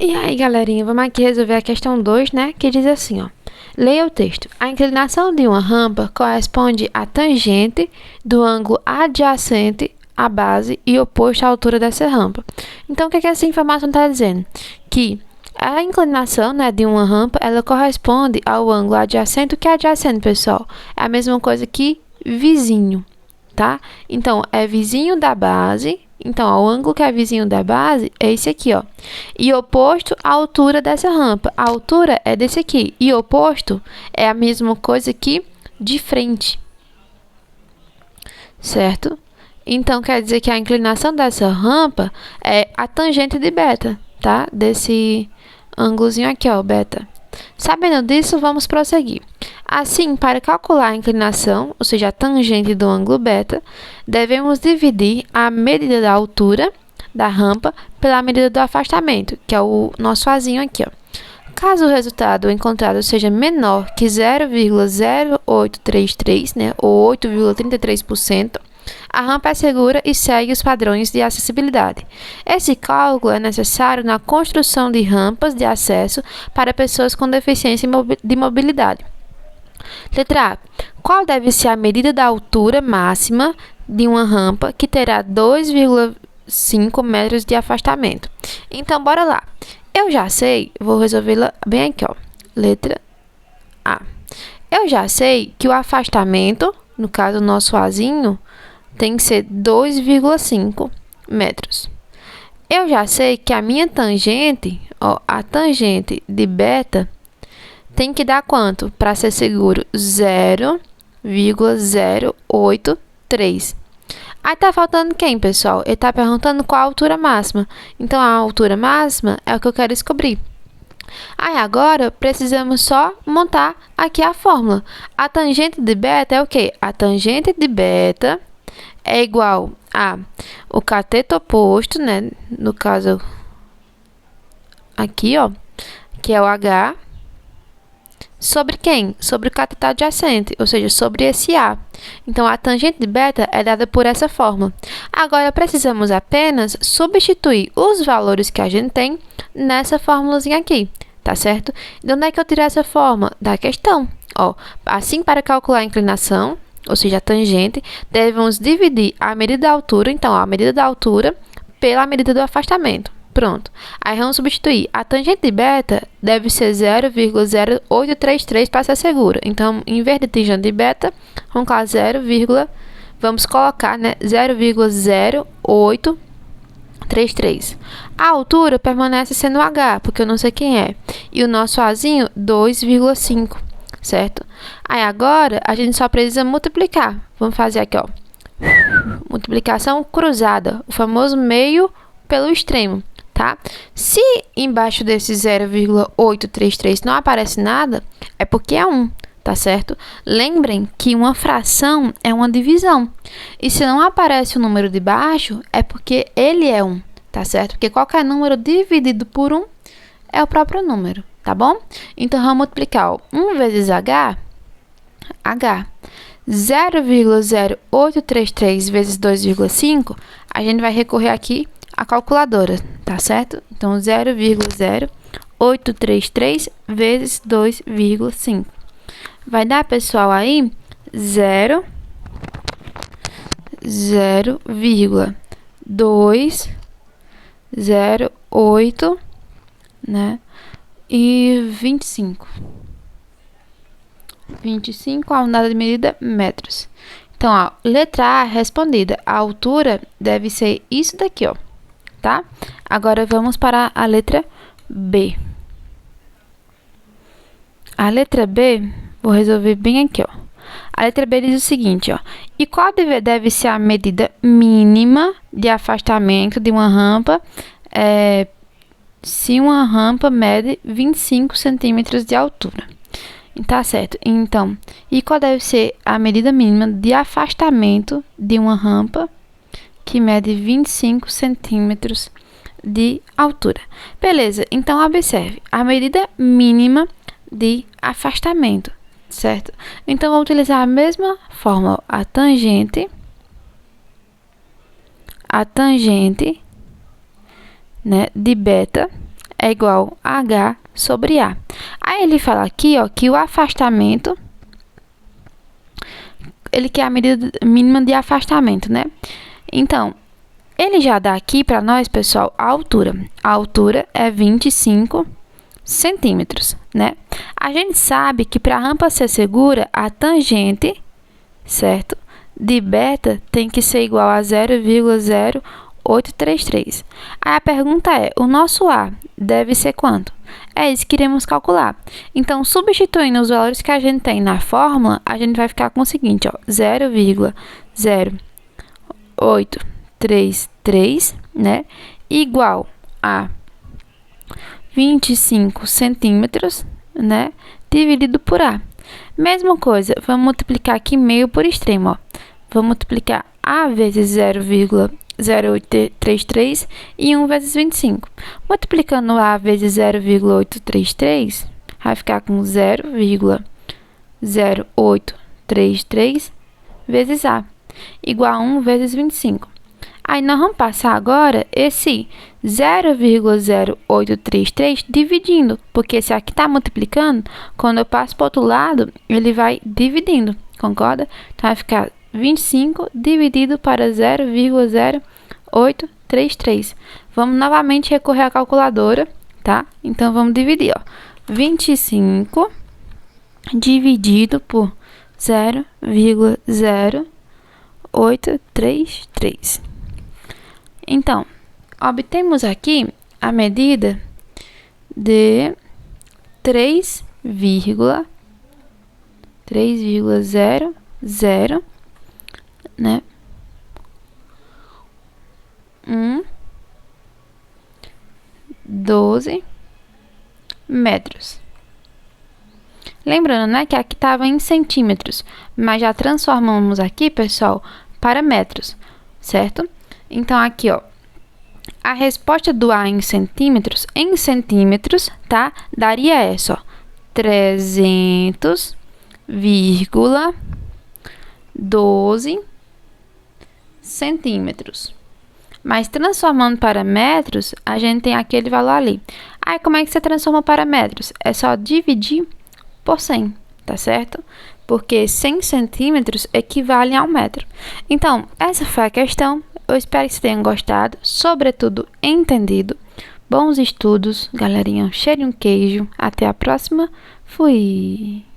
E aí, galerinha, vamos aqui resolver a questão 2, né? Que diz assim, ó. Leia o texto. A inclinação de uma rampa corresponde à tangente do ângulo adjacente à base e oposto à altura dessa rampa. Então, o que essa informação está dizendo? Que a inclinação, né, de uma rampa, ela corresponde ao ângulo adjacente. O que é adjacente, pessoal? É a mesma coisa que vizinho, tá? Então, é vizinho da base. Então, ó, o ângulo que é vizinho da base é esse aqui, ó. E oposto à altura dessa rampa. A altura é desse aqui. E oposto é a mesma coisa que de frente. Certo? Então, quer dizer que a inclinação dessa rampa é a tangente de beta, tá? Desse ângulozinho aqui, ó, beta. Sabendo disso, vamos prosseguir. Assim, para calcular a inclinação, ou seja, a tangente do ângulo beta, devemos dividir a medida da altura da rampa pela medida do afastamento, que é o nosso azinho aqui, ó. Caso o resultado encontrado seja menor que 0,0833, né, ou 8,33%, a rampa é segura e segue os padrões de acessibilidade. Esse cálculo é necessário na construção de rampas de acesso para pessoas com deficiência de mobilidade. Letra A. Qual deve ser a medida da altura máxima de uma rampa que terá 2,5 metros de afastamento? Então, bora lá. Eu já sei, vou resolvê-la bem aqui, ó. Letra A. Eu já sei que o afastamento, no caso, o nosso azinho, tem que ser 2,5 metros. Eu já sei que a minha tangente, ó, a tangente de beta, tem que dar quanto? Para ser seguro, 0,083. Aí tá faltando quem, pessoal? Ele tá perguntando qual a altura máxima. Então, a altura máxima é o que eu quero descobrir. Aí, agora, precisamos só montar aqui a fórmula. A tangente de beta é o quê? A tangente de beta é igual a o cateto oposto, né? No caso, aqui, ó, que é o H, sobre quem? Sobre o cateto adjacente, ou seja, sobre esse A. Então, a tangente de beta é dada por essa fórmula. Agora, precisamos apenas substituir os valores que a gente tem nessa fórmulazinha aqui, tá certo? De onde é que eu tirei essa fórmula? Da questão. Ó, assim, para calcular a inclinação, ou seja, a tangente, devemos dividir a medida da altura, então, a medida da altura pela medida do afastamento. Pronto. Aí vamos substituir. A tangente de beta deve ser 0,0833 para ser segura. Então, em vez de tangente de beta, vamos colocar, né, 0,0833. A altura permanece sendo H, porque eu não sei quem é. E o nosso Azinho, 2,5. Certo? Aí agora a gente só precisa multiplicar. Vamos fazer aqui, ó. Multiplicação cruzada, o famoso meio pelo extremo, tá? Se embaixo desse 0,833 não aparece nada, é porque é 1, tá certo? Lembrem que uma fração é uma divisão. E se não aparece o número de baixo, é porque ele é 1, tá certo? Porque qualquer número dividido por 1 é o próprio número. Tá bom? Então, vamos multiplicar, ó, 1 vezes H, 0,0833 vezes 2,5, a gente vai recorrer aqui à calculadora, tá certo? Então, 0,0833 vezes 2,5. Vai dar, pessoal, aí 0,208, né? E 25. 25, a unidade de medida, metros. Então, ó, letra A respondida. A altura deve ser isso daqui, ó, tá? Agora, vamos para a letra B. A letra B, vou resolver bem aqui, ó. A letra B diz o seguinte, ó. E qual deve ser a medida mínima de afastamento de uma rampa, se uma rampa mede 25 centímetros de altura? Tá certo. Então, e qual deve ser a medida mínima de afastamento de uma rampa que mede 25 centímetros de altura? Beleza. Então, observe. A medida mínima de afastamento, certo? Então, vou utilizar a mesma fórmula. A tangente, né, de beta é igual a H sobre A. Aí ele fala aqui, ó, que o afastamento, ele quer a medida mínima de afastamento, né? Então, ele já dá aqui para nós, pessoal, a altura. A altura é 25 centímetros, né? A gente sabe que para a rampa ser segura, a tangente, certo, de beta tem que ser igual a 0,0833. Aí a pergunta é, o nosso A deve ser quanto? É isso que iremos calcular. Então, substituindo os valores que a gente tem na fórmula, a gente vai ficar com o seguinte, ó, 0,0833, né, igual a 25 centímetros, né, dividido por A. Mesma coisa, vamos multiplicar aqui meio por extremo, ó. Vamos multiplicar A vezes 0,0833 e 1 vezes 25. Multiplicando A vezes 0,833, vai ficar com 0,0833 vezes A, igual a 1 vezes 25. Aí, nós vamos passar agora esse 0,0833 dividindo, porque esse aqui está multiplicando, quando eu passo para o outro lado, ele vai dividindo, concorda? Então, vai ficar 25 dividido para 0,0833. Vamos novamente recorrer à calculadora, tá? Então, vamos dividir, ó. 25 dividido por 0,0833. Então, obtemos aqui a medida de 3,00, né? 12 metros. Lembrando, né, que aqui estava em centímetros, mas já transformamos aqui, pessoal, para metros, certo? Então, aqui, ó, a resposta do A em centímetros, tá? Daria essa, ó, 300,12 centímetros. Mas transformando para metros, a gente tem aquele valor ali. Aí, como é que você transforma para metros? É só dividir por 100, tá certo? Porque 100 centímetros equivale a 1 metro. Então, essa foi a questão. Eu espero que vocês tenham gostado, sobretudo entendido. Bons estudos, galerinha. Cheire um queijo. Até a próxima. Fui!